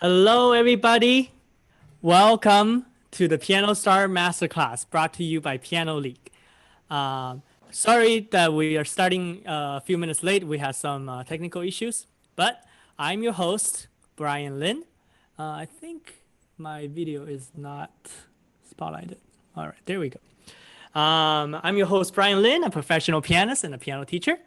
Hello, everybody. Welcome to the Piano Star Masterclass brought to you by Piano League. Sorry that we are starting a few minutes late. We had some technical issues, but I'm your host, Brian Lin. I think my video is not spotlighted. All right, there we go. I'm your host, Brian Lin, a professional pianist and a piano teacher.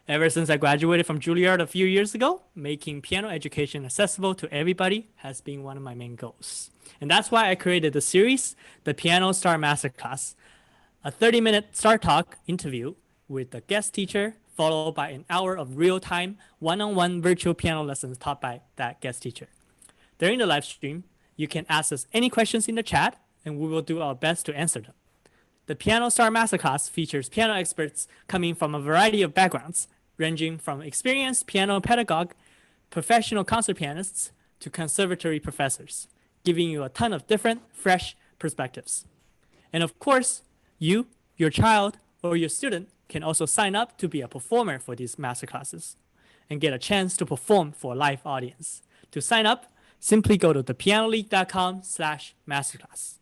Ever since I graduated from Juilliard a few years ago, making piano education accessible to everybody has been one of my main goals. And that's why I created the series, the Piano Star Masterclass, a 30-minute Star Talk interview with a guest teacher, followed by an hour of real-time, one-on-one virtual piano lessons taught by that guest teacher. During the live stream, you can ask us any questions in the chat, and we will do our best to answer them. The Piano Star Masterclass features piano experts coming from a variety of backgrounds, ranging from experienced piano pedagogue, professional concert pianists, to conservatory professors, giving you a ton of different, fresh perspectives. And of course, you, your child, or your student can also sign up to be a performer for these masterclasses and get a chance to perform for a live audience. To sign up, simply go to thepianoleague.com/masterclass.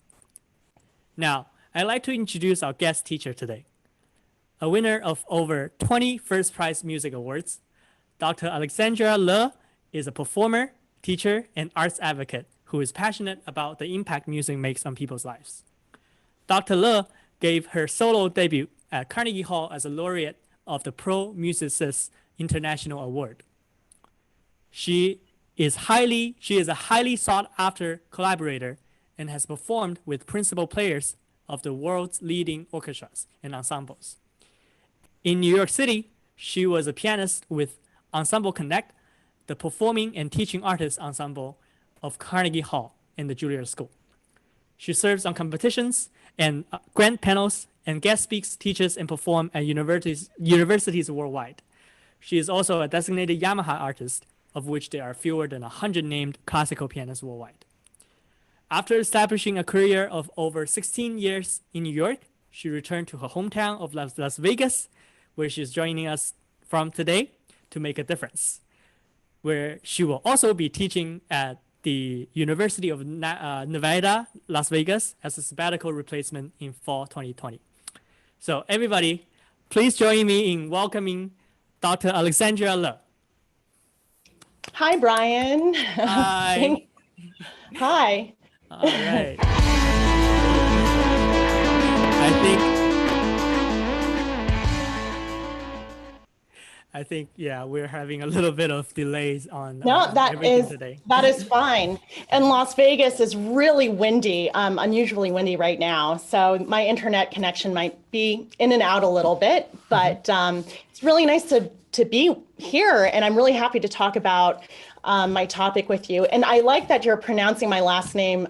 Now, I'd like to introduce our guest teacher today. A winner of over 20 First Prize Music Awards, Dr. Alexandria Le is a performer, teacher, and arts advocate who is passionate about the impact music makes on people's lives. Dr. Le gave her solo debut at Carnegie Hall as a laureate of the Pro Musicist International Award. She is a highly sought after collaborator and has performed with principal players of the world's leading orchestras and ensembles. In New York City, she was a pianist with Ensemble Connect, the performing and teaching artist ensemble of Carnegie Hall in the Juilliard School. She serves on competitions and grant panels and guest speaks, teaches, and performs at universities worldwide. She is also a designated Yamaha artist, of which there are fewer than 100 named classical pianists worldwide. After establishing a career of over 16 years in New York, she returned to her hometown of Las Vegas, where she is joining us from today to make a difference, where she will also be teaching at the University of Nevada, Las Vegas, as a sabbatical replacement in fall 2020. So everybody, please join me in welcoming Dr. Alexandria Le. Hi, Brian. Hi. Hi. All right. I think, yeah, we're having a little bit of delays on everything today. That is fine. And Las Vegas is really windy, unusually windy right now. So my internet connection might be in and out a little bit, but it's really nice to be here. And I'm really happy to talk about my topic with you. And I like that you're pronouncing my last name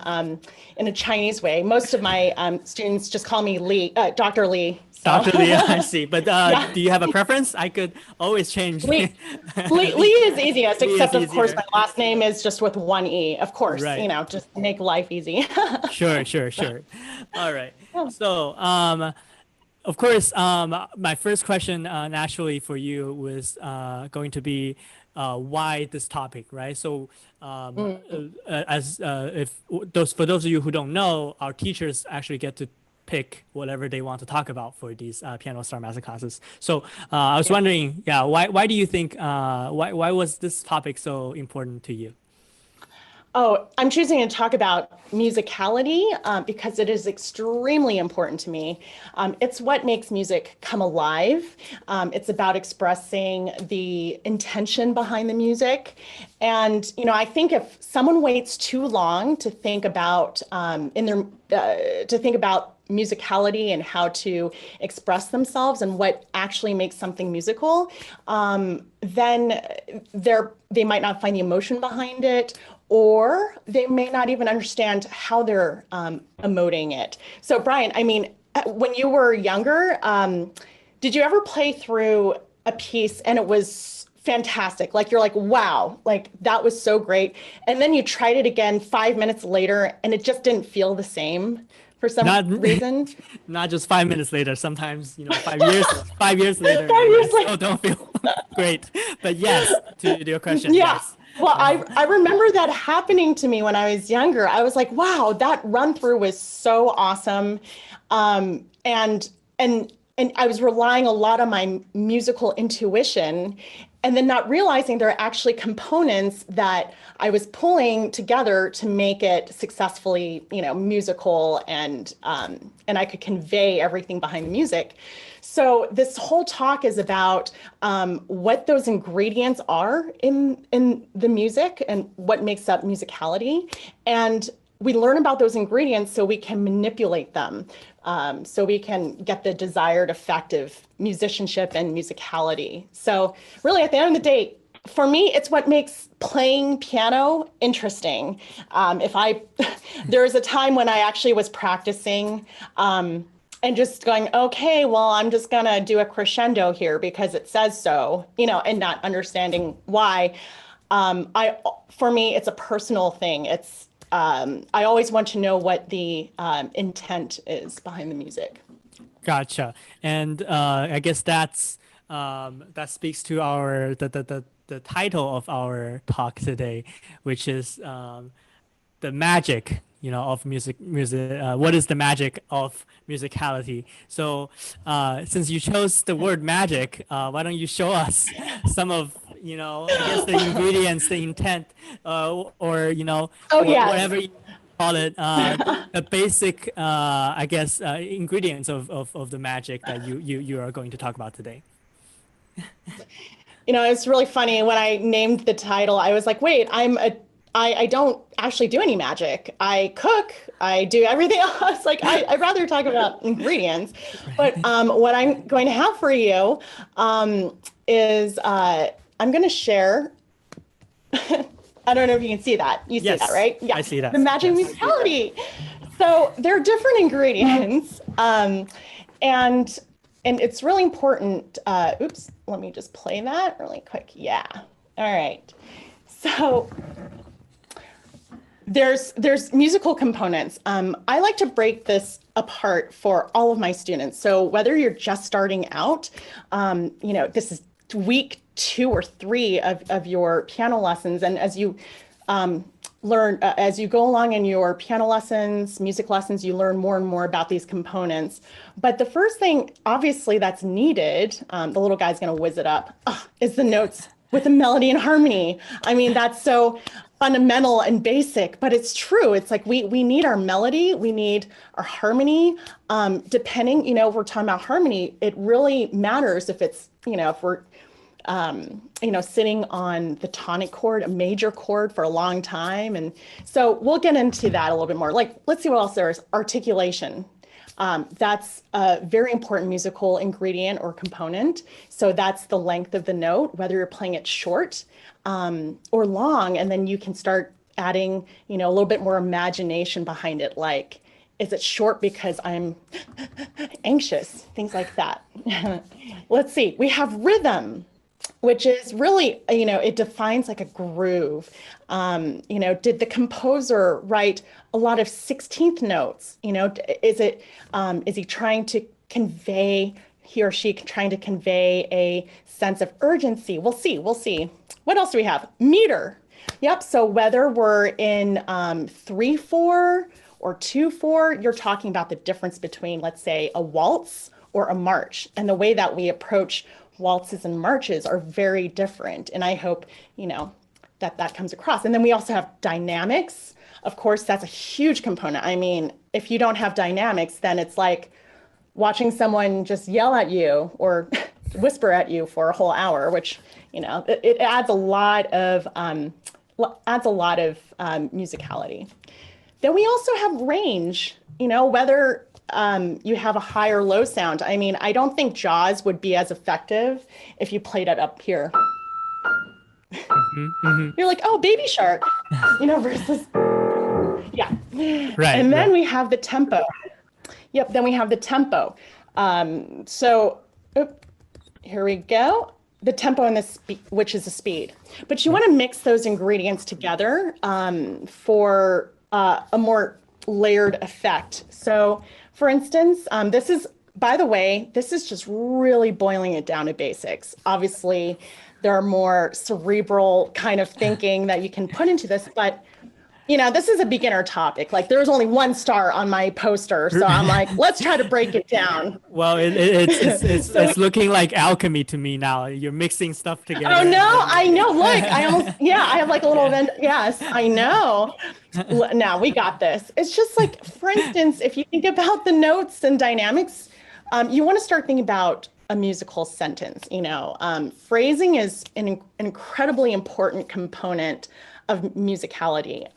in a Chinese way. Most of my students just call me Lee, Dr. Lee. So. Dr. Lee, I see. But yeah. Do you have a preference? I could always change. Lee is easiest, except of course my last name is just with one E. Of course, right. You know, just make life easy. Sure. All right. So, of course, my first question naturally for you was going to be why this topic, right? So, for those of you who don't know, our teachers actually get to pick whatever they want to talk about for these Piano Star Masterclasses. So I was wondering, why do you think, why was this topic so important to you? Oh, I'm choosing to talk about musicality because it is extremely important to me. It's what makes music come alive. It's about expressing the intention behind the music. And, you know, I think if someone waits too long to think about musicality and how to express themselves and what actually makes something musical, then they might not find the emotion behind it, or they may not even understand how they're emoting it. So Brian, I mean, when you were younger, did you ever play through a piece and it was fantastic? Like you're like, wow, like that was so great. And then you tried it again 5 minutes later and it just didn't feel the same for some reason? Not just 5 minutes later, sometimes, 5 years, 5 years later, 5 years later. Still don't feel great. But yes, to your question, yes. Well, I remember that happening to me when I was younger. I was like, wow, that run through was so awesome. And I was relying a lot on my musical intuition and then not realizing there are actually components that I was pulling together to make it successfully, musical and I could convey everything behind the music. So this whole talk is about what those ingredients are in the music and what makes up musicality. And we learn about those ingredients so we can manipulate them, so we can get the desired effect of musicianship and musicality. So really, at the end of the day, for me, it's what makes playing piano interesting. There was a time when I actually was practicing and just going, okay, well, I'm just gonna do a crescendo here because it says so, and not understanding why. For me, it's a personal thing. I always want to know what the intent is behind the music. Gotcha. And I guess that speaks to the title of our talk today, which is the magic, of music. What is the magic of musicality? So, since you chose the word magic, why don't you show us some of, I guess the ingredients, the intent, or Oh, yes. whatever you call it, the basic, I guess, ingredients of the magic that you are going to talk about today. It's really funny when I named the title, I was like, wait, I don't actually do any magic. I cook, I do everything else. Like I'd rather talk about ingredients. But what I'm going to have for you is I'm going to share. I don't know if you can see that. You see that, right? Yeah, I see that. The magic musicality. So there are different ingredients, and it's really important. Oops, let me just play that really quick. Yeah. All right. So there's musical components. I like to break this apart for all of my students. So whether you're just starting out, this is week 2 or 3 of your piano lessons, and as you learn, as you go along in your piano lessons, music lessons, you learn more and more about these components. But the first thing, obviously, that's needed, the little guy's going to whiz it up, is the notes with the melody and harmony. I mean, that's so fundamental and basic, but it's true. It's like we need our melody, we need our harmony. Depending, if we're talking about harmony, it really matters if it's, if we're sitting on the tonic chord, a major chord for a long time. And so we'll get into that a little bit more. Like, let's see what else there is. Articulation. That's a very important musical ingredient or component. So that's the length of the note, whether you're playing it short or long, and then you can start adding, a little bit more imagination behind it. Like, is it short because I'm anxious? Things like that. Let's see. We have rhythm, which is really, it defines like a groove. Did the composer write a lot of 16th notes? Is he trying to convey, he or she trying to convey a sense of urgency? We'll see. What else do we have? Meter. Yep. So whether we're in 3/4 or 2/4, you're talking about the difference between, let's say, a waltz or a march, and the way that we approach waltzes and marches are very different. And I hope, that comes across. And then we also have dynamics. Of course, that's a huge component. I mean, if you don't have dynamics, then it's like watching someone just yell at you or whisper at you for a whole hour, which, it adds a lot of musicality. Then we also have range, whether you have a high or low sound. I mean, I don't think Jaws would be as effective if you played it up here. You're like, oh, Baby Shark, versus, yeah. Right. And then we have the tempo. Yep, then we have the tempo. Here we go. The tempo and the speed, which is the speed. But you want to mix those ingredients together for a more layered effect. So, for instance, this is just really boiling it down to basics. Obviously, There are more cerebral kind of thinking that you can put into this. But, this is a beginner topic. Like there's only 1 star on my poster. So I'm like, let's try to break it down. Well, it's So it's looking like alchemy to me now. You're mixing stuff oh together. no, I know. Look, I almost, yeah, I have like a little event. Yes, I know. Now we got this. It's just like, for instance, if you think about the notes and dynamics, you want to start thinking about a musical sentence. Phrasing is an incredibly important component of musicality.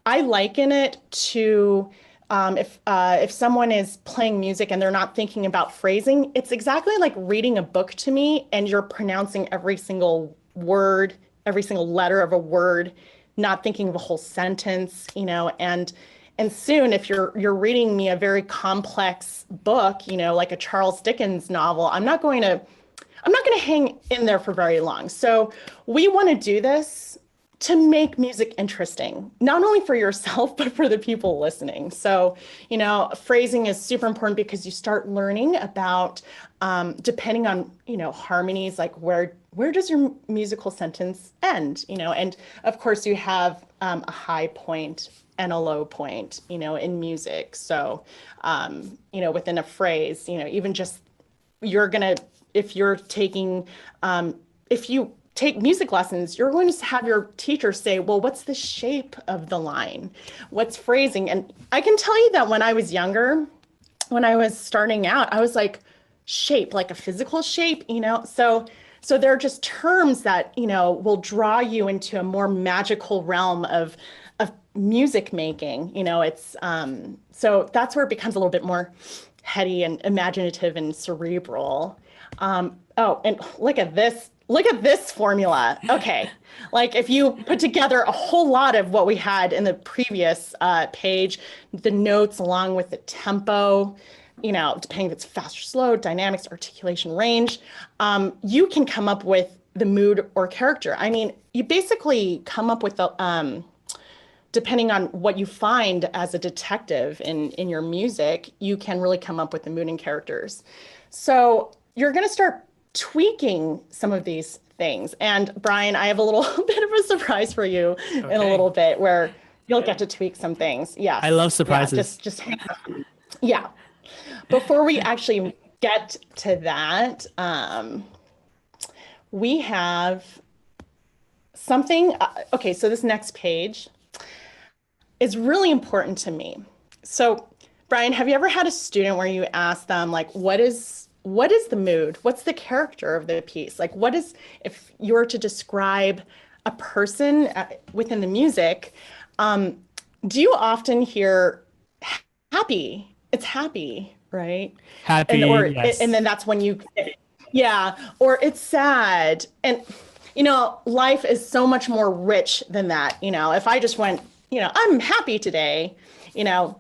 I liken it to if someone is playing music and they're not thinking about phrasing, it's exactly like reading a book to me and you're pronouncing every single word, every single letter of a word, not thinking of a whole sentence, and soon if you're reading me a very complex book, like a Charles Dickens novel, I'm not going to hang in there for very long. So we want to do this to make music interesting, not only for yourself, but for the people listening. So, phrasing is super important because you start learning about, depending on, harmonies, like where does your musical sentence end, and of course you have a high point and a low point, in music. So, within a phrase, even just if you're taking, if you take music lessons, you're going to have your teacher say, well, what's the shape of the line? What's phrasing? And I can tell you that when I was younger, when I was starting out, I was like, shape, like a physical shape, so they're just terms that, will draw you into a more magical realm of music making. It's so that's where it becomes a little bit more heady and imaginative and cerebral. Oh, and look at this formula. Okay. Like if you put together a whole lot of what we had in the previous page, the notes along with the tempo, depending if it's fast or slow, dynamics, articulation, range, you can come up with the mood or character. I mean, you basically come up with the, depending on what you find as a detective in your music, you can really come up with the mood and characters. So you're going to start tweaking some of these things. And Brian, I have a little bit of a surprise for you in a little bit where you'll get to tweak some things. Yes. I love surprises. Yeah, just hang on. Yeah. Before we actually get to that, we have something. Okay, so this next page is really important to me. So, Brian, have you ever had a student where you ask them, like, what is the mood? What's the character of the piece? Like, if you were to describe a person within the music, do you often hear happy? It's happy, right? Happy, yes. And then that's when yeah, or it's sad. And, life is so much more rich than that. If I just went, I'm happy today,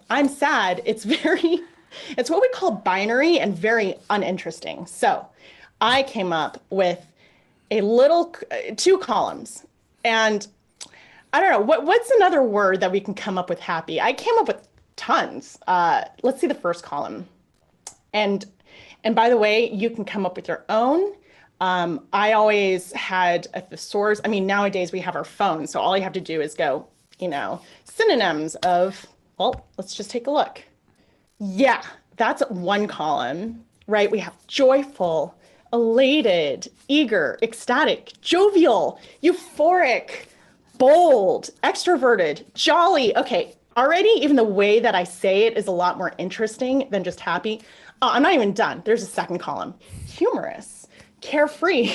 I'm sad, it's what we call binary and very uninteresting. So I came up with a little 2 columns, and I don't know, what's another word that we can come up with happy? I came up with tons. Let's see the first column. And by the way, you can come up with your own. I always had a thesaurus. I mean, nowadays we have our phones, so all you have to do is go, synonyms of, well, let's just take a look. Yeah, that's 1 column, right? We have joyful, elated, eager, ecstatic, jovial, euphoric, bold, extroverted, jolly. Okay, already even the way that I say it is a lot more interesting than just happy. Oh, I'm not even done. There's a 2nd column. Humorous, carefree,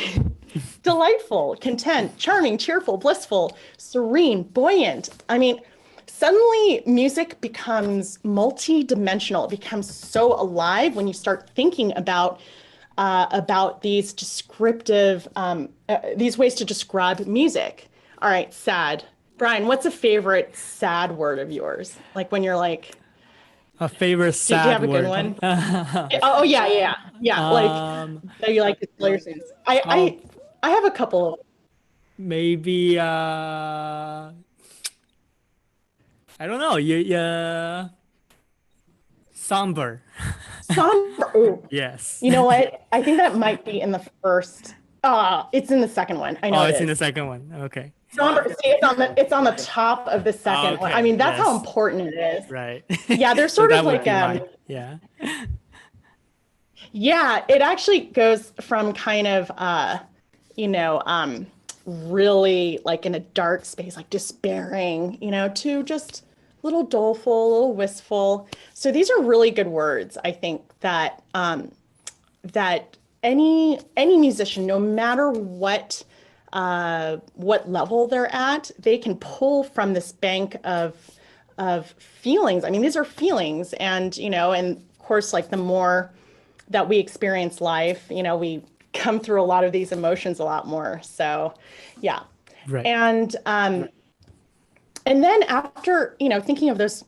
delightful, content, charming, cheerful, blissful, serene, buoyant. I mean, suddenly music becomes multi-dimensional. It becomes so alive when you start thinking about these descriptive, these ways to describe music. All right, sad. Brian, what's a favorite sad word of yours? Like when you're like, a favorite sad do you have a word. good one? Oh yeah. Like that you like to tell your students. I have a couple. Maybe I don't know. Somber. Somber. Ooh. Yes. You know what? I think that might be in the first. It's in the second one. I know Oh, it it's in the is. second one. Okay. See, it's on the top of the second one. I Okay. mean, that's how Yes. important it is. Right. Yeah, they're So sort that of would like be mine. Yeah. yeah, it actually goes from kind of you know, really like in a dark space, like despairing, to just a little doleful, a little wistful. So these are really good words, I think, that any musician, no matter what level they're at, they can pull from this bank of feelings. I mean, these are feelings, and of course, like the more that we experience life, we come through a lot of these emotions a lot more. So, yeah, Right. and um, and then after, thinking of those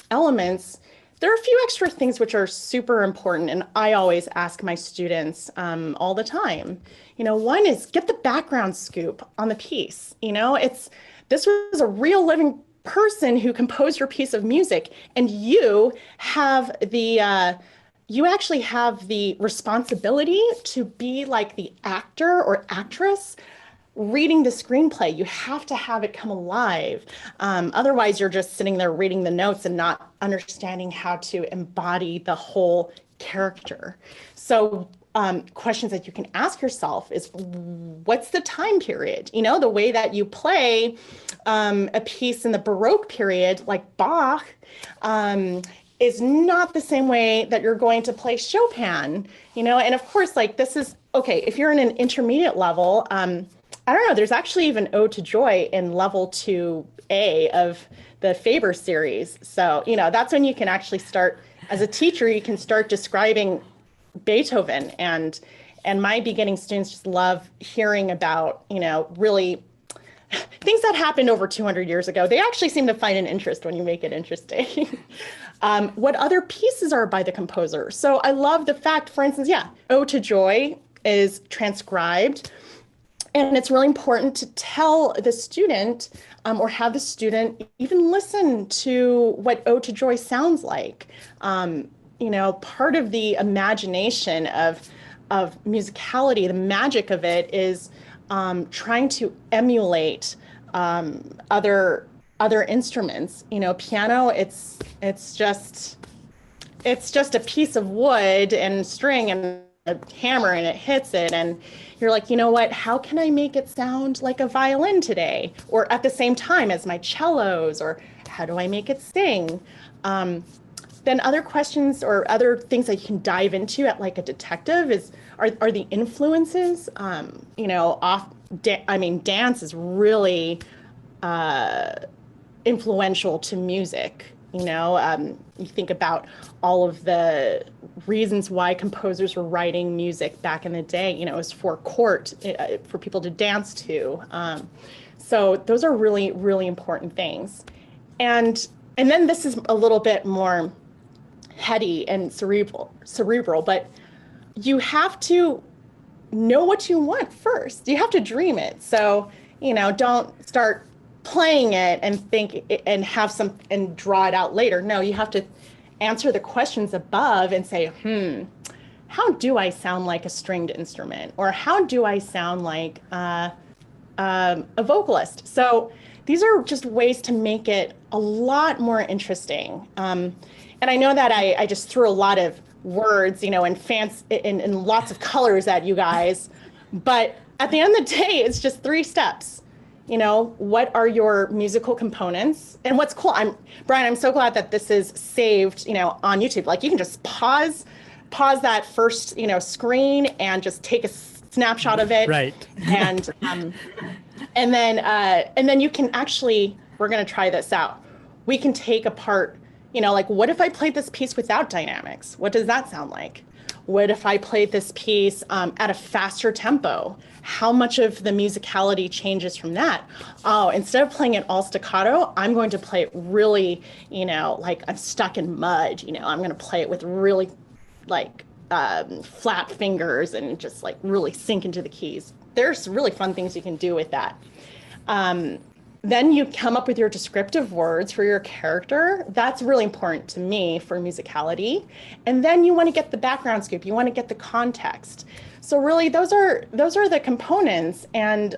elements, there are a few extra things which are super important. And I always ask my students all the time. One is get the background scoop on the piece. This was a real living person who composed your piece of music, and you actually have the responsibility to be like the actor or actress reading the screenplay. You have to have it come alive. Otherwise, you're just sitting there reading the notes and not understanding how to embody the whole character. So, questions that you can ask yourself is, what's the time period? The way that you play a piece in the Baroque period, like Bach, is not the same way that you're going to play Chopin, and of course, like this is okay, if you're in an intermediate level, I don't know, there's actually even Ode to Joy in level 2A of the Faber series. So, that's when you can actually start, as a teacher, you can start describing Beethoven, and my beginning students just love hearing about, really things that happened over 200 years ago. They actually seem to find an interest when you make it interesting. What other pieces are by the composer? So I love the fact, for instance, Ode to Joy is transcribed. And it's really important to tell the student or have the student even listen to what Ode to Joy sounds like. Part of the imagination of musicality, the magic of it is trying to emulate other instruments. Piano, it's just a piece of wood and string and a hammer, and it hits it, and you're like, what, how can I make it sound like a violin today, or at the same time as my cellos, or how do I make it sing? Then other questions or other things that you can dive into at like a detective are the influences. Dance is really influential to music. You think about all of the reasons why composers were writing music back in the day. It was for court, for people to dance to. So those are really, really important things. And then this is a little bit more heady and cerebral, but you have to know what you want first. You have to dream it. So, don't start playing it and think and have some and draw it out later. No, you have to answer the questions above and say, how do I sound like a stringed instrument? Or how do I sound like a vocalist? So these are just ways to make it a lot more interesting. And I know that I just threw a lot of words, and lots of colors at you guys. But at the end of the day, it's just 3 steps. What are your musical components? And what's cool, Brian, I'm so glad that this is saved, on YouTube. Like you can just pause that first, screen and just take a snapshot of it. Right. And then you can actually, we're going to try this out. We can take apart, like what if I played this piece without dynamics? What does that sound like? What if I played this piece at a faster tempo? How much of the musicality changes from that? Oh, instead of playing it all staccato, I'm going to play it really, like I'm stuck in mud. I'm going to play it with really like flat fingers and just like really sink into the keys. There's really fun things you can do with that. then you come up with your descriptive words for your character. That's really important to me for musicality. And then you want to get the background scoop. You want to get the context. So really, those are the components. And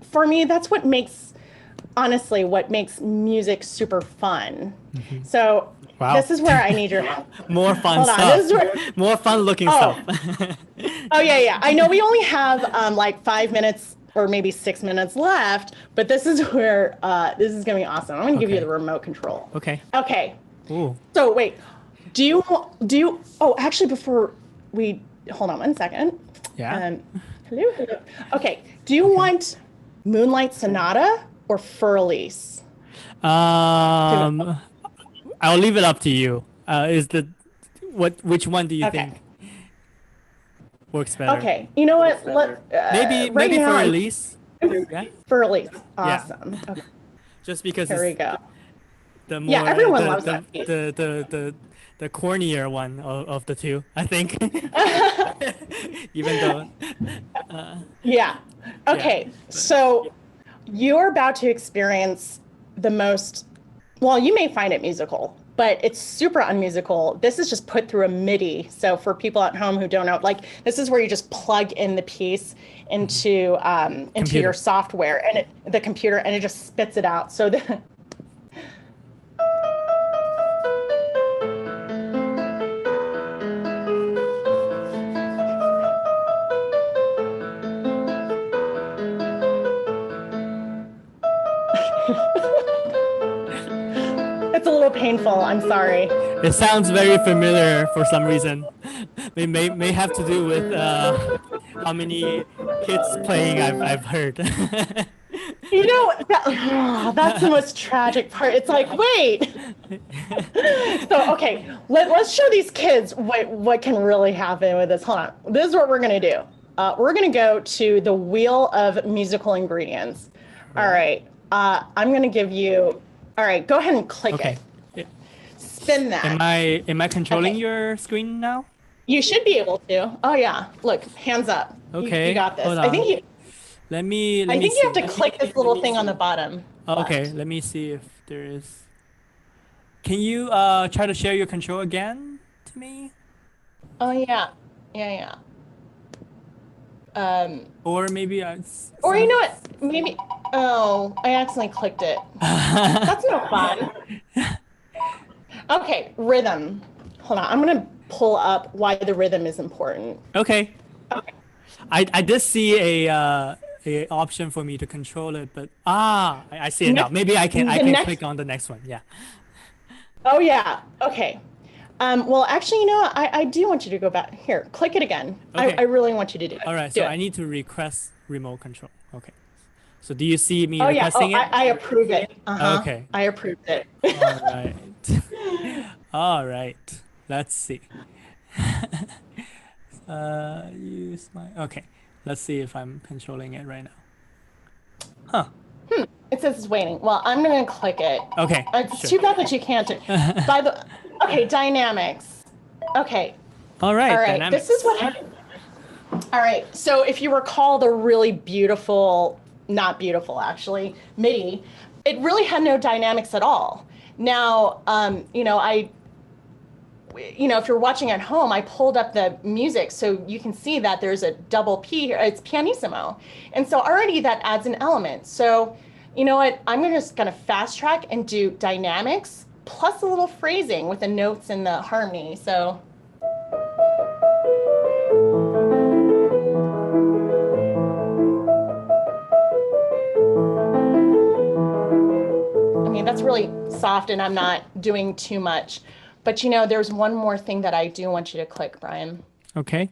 for me, that's what makes, honestly, what makes music super fun. Mm-hmm. So wow. This is where I need your help. More fun stuff. More fun looking stuff. Oh yeah. I know we only have like 5 minutes or maybe 6 minutes left, but this is where this is gonna be awesome. I'm gonna give you the remote control. Okay. Ooh. So wait, do you? Oh, actually, before we hold on 1 second. Yeah. Hello. Okay. Do you want Moonlight Sonata or Fur-Elise? I'll leave it up to you. Which one do you think works better? Okay. You know what? Maybe Fur-Elise. Yeah. Fur-Elise. Awesome. Yeah. Okay. Just because there we go. The more everyone loves that. The cornier one of the two, I think. Even though. Yeah. Okay. So you're about to experience the most. Well, you may find it musical, but it's super unmusical. This is just put through a MIDI. So for people at home who don't know, like this is where you just plug in the piece into your software and the computer, and it just spits it out. So it's a little painful. I'm sorry. It sounds very familiar for some reason. It may have to do with how many kids playing I've heard. You know, that's the most tragic part. It's like, wait. So, okay, let's show these kids what can really happen with this. Hold on. This is what we're going to do. We're going to go to the wheel of musical ingredients. All right. I'm going to give you. All right, go ahead and click it. Spin that. Am I controlling your screen now? You should be able to. Oh yeah. Look, hands up. Okay. You got this. Hold on. I think you you have to click this little thing on the bottom. Okay, let me see if there is. Can you try to share your control again to me? Oh yeah. Yeah. Or maybe Or you know what? Maybe. Oh, I accidentally clicked it. That's no fun. Okay, rhythm. Hold on. I'm gonna pull up why the rhythm is important. Okay. I did see a option for me to control it, but I see it now. Maybe I can click on the next one. Yeah. Oh yeah. Okay. Well, actually, you know what? I do want you to go back here. Click it again. Okay. I really want you to do it. All right. So I need to request remote control. Okay. So do you see me requesting it? I approve it. Okay. I approved it. All right. All right. Let's see. Use my. Okay. Let's see if I'm controlling it right now. Huh. It says it's waiting. Well, I'm going to click it. Okay. It's too bad that you can't. Okay, dynamics. Okay. All right. Dynamics. This is what happened. All right. So if you recall the really beautiful, not beautiful actually, MIDI, it really had no dynamics at all. Now, if you're watching at home, I pulled up the music so you can see that there's a double P here. It's pianissimo. And so already that adds an element. So you know what? I'm just going to fast track and do dynamics plus a little phrasing with the notes and the harmony. So. I mean, that's really soft and I'm not doing too much. But you know, there's one more thing that I do want you to click, Brian. Okay.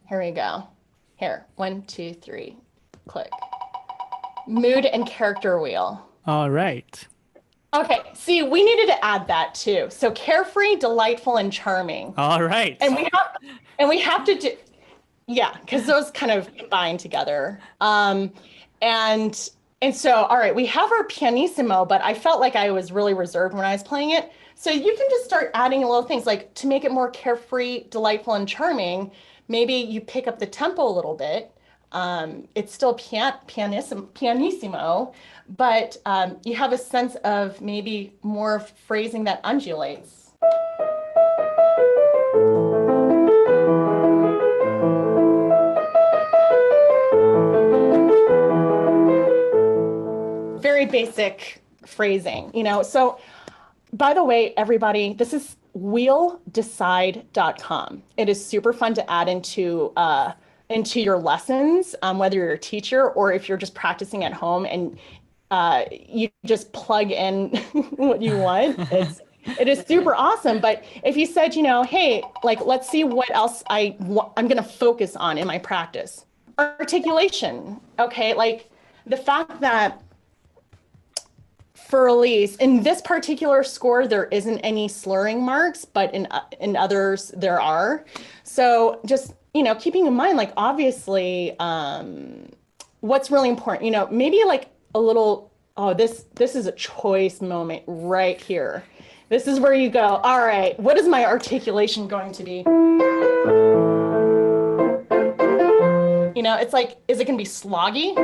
Here we go. Here, 1, 2, 3, click. Mood and character wheel. All right. Okay, see, we needed to add that too. So carefree, delightful, and charming. All right. And we have to do, yeah, because those kind of combine together. And so, all right, we have our pianissimo, but I felt like I was really reserved when I was playing it. So you can just start adding little things like to make it more carefree, delightful, and charming. Maybe you pick up the tempo a little bit. It's still pianissimo, but you have a sense of maybe more phrasing that undulates. Very basic phrasing, you know. So by the way, everybody, this is wheeldecide.com. It is super fun to add into your lessons, whether you're a teacher or if you're just practicing at home and you just plug in what you want. It is super awesome. But if you said, you know, hey, like, let's see what else I'm going to focus on in my practice. Articulation. Okay, like the fact that for Elise, in this particular score, there isn't any slurring marks, but in others there are. So just, you know, keeping in mind, like, obviously, what's really important, you know, maybe like a little, oh, this is a choice moment right here. This is where you go, all right, what is my articulation going to be? You know, it's like, is it going to be sloggy?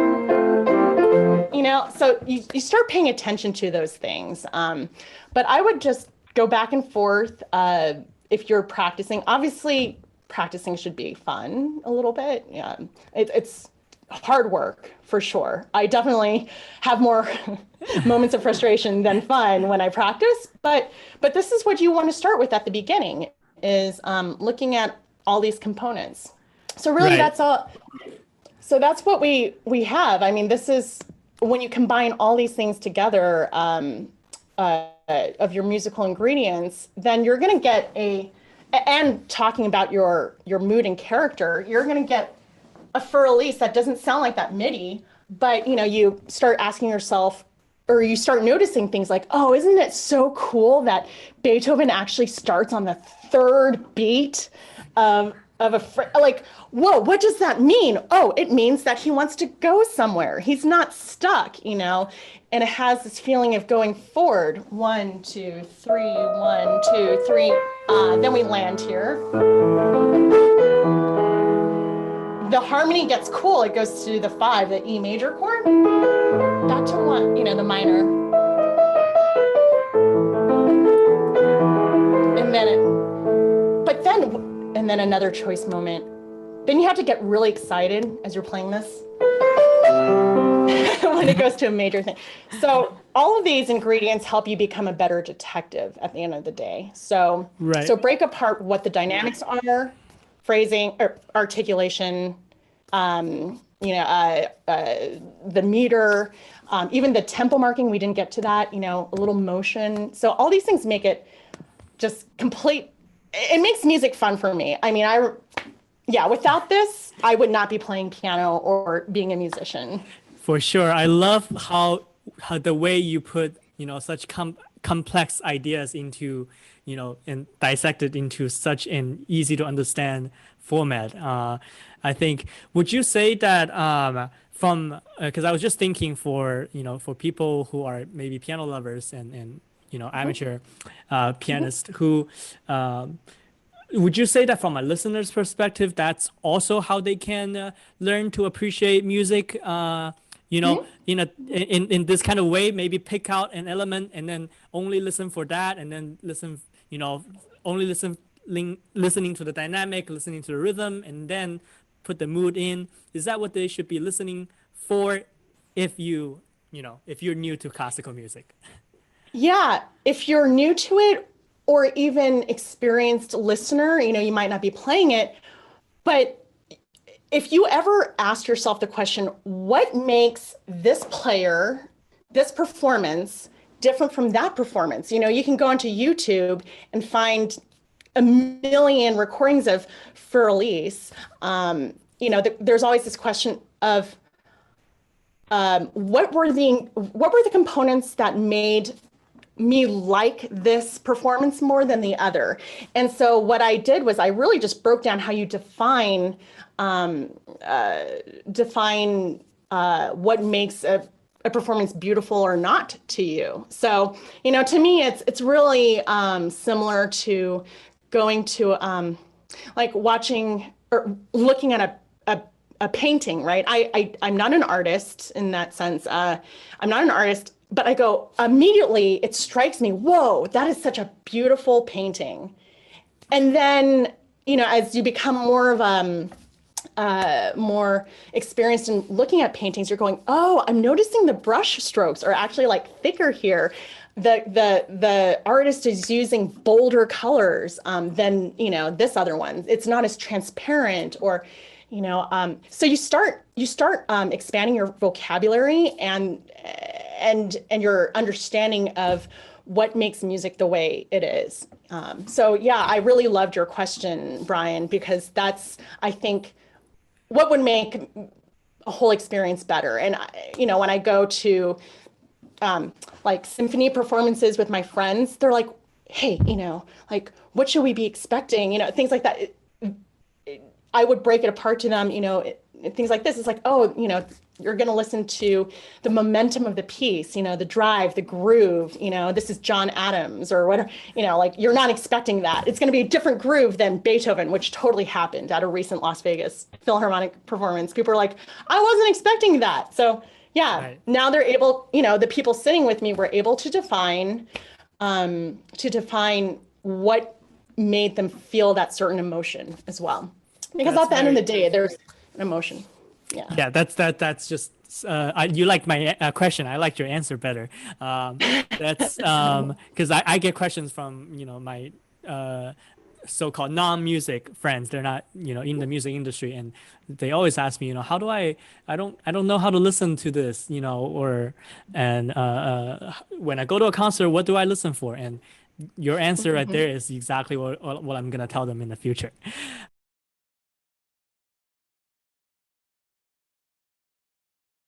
You know, so you start paying attention to those things. But I would just go back and forth if you're practicing. Obviously, practicing should be fun a little bit. Yeah, it's hard work for sure. I definitely have more moments of frustration than fun when I practice. But this is what you want to start with at the beginning, is looking at all these components. So really, that's all. So that's what we have. I mean, this is when you combine all these things together of your musical ingredients, then you're going to get and talking about your mood and character, you're going to get a fur Elise that doesn't sound like that MIDI, but you know, you start asking yourself, or you start noticing things like, oh, isn't it so cool that Beethoven actually starts on the third beat of like, whoa, what does that mean? Oh, it means that he wants to go somewhere. He's not stuck, you know, and it has this feeling of going forward. 1, 2, 3, 1, 2, 3. Then we land here. The harmony gets cool. It goes to the 5, the E major chord, back to 1, you know, the minor. And then another choice moment. Then you have to get really excited as you're playing this when it goes to a major thing. So all of these ingredients help you become a better detective at the end of the day. So, so break apart what the dynamics are, phrasing, or articulation, you know, the meter, even the tempo marking, we didn't get to that, you know, a little motion. So all these things make it just complete. It makes music fun for me. I mean, without this, I would not be playing piano or being a musician. For sure. I love how the way you put, you know, such complex ideas into, you know, and dissect it into such an easy to understand format. I think, would you say that because I was just thinking for, you know, for people who are maybe piano lovers and you know, amateur pianist who, would you say that from a listener's perspective, that's also how they can learn to appreciate music, you know, in this kind of way, maybe pick out an element and then only listen for that, and then listen, you know, only listening to the dynamic, listening to the rhythm, and then put the mood in? Is that what they should be listening for if you're new to classical music? Yeah, if you're new to it or even experienced listener, you know, you might not be playing it, but if you ever ask yourself the question, what makes this player, this performance different from that performance? You know, you can go onto YouTube and find a million recordings of Fur Elise. You know, there's always this question of what were the components that made me like this performance more than the other? And so what I did was I really just broke down how you define what makes a performance beautiful or not to you. So, you know, to me, it's really similar to going to like watching or looking at a painting, right? I'm not an artist in that sense. I'm not an artist, but I go immediately, it strikes me, whoa, that is such a beautiful painting. And then, as you become more experienced in looking at paintings, you're going, oh, I'm noticing the brush strokes are actually like thicker here. The artist is using bolder colors than this other one. It's not as transparent, or so you start expanding your vocabulary and your understanding of what makes music the way it is. So yeah, I really loved your question, Brian, because that's, I think, what would make a whole experience better. And when I go to like symphony performances with my friends, they're like, hey, like, what should we be expecting? Things like that. I would break it apart to them, things like this. It's like, oh, you're going to listen to the momentum of the piece, the drive, the groove, this is John Adams or whatever, like you're not expecting that. It's going to be a different groove than Beethoven, which totally happened at a recent Las Vegas Philharmonic performance. People were like, I wasn't expecting that. So yeah, right. Now they're able, the people sitting with me were able to define what made them feel that certain emotion as well. Because at the end of the day, there's an emotion. Yeah. Yeah, that's just you like my question. I liked your answer better. That's because I get questions from my so-called non-music friends. They're not in the music industry, and they always ask me, how do I don't know how to listen to this, or when I go to a concert, what do I listen for? And your answer right there is exactly what I'm gonna tell them in the future.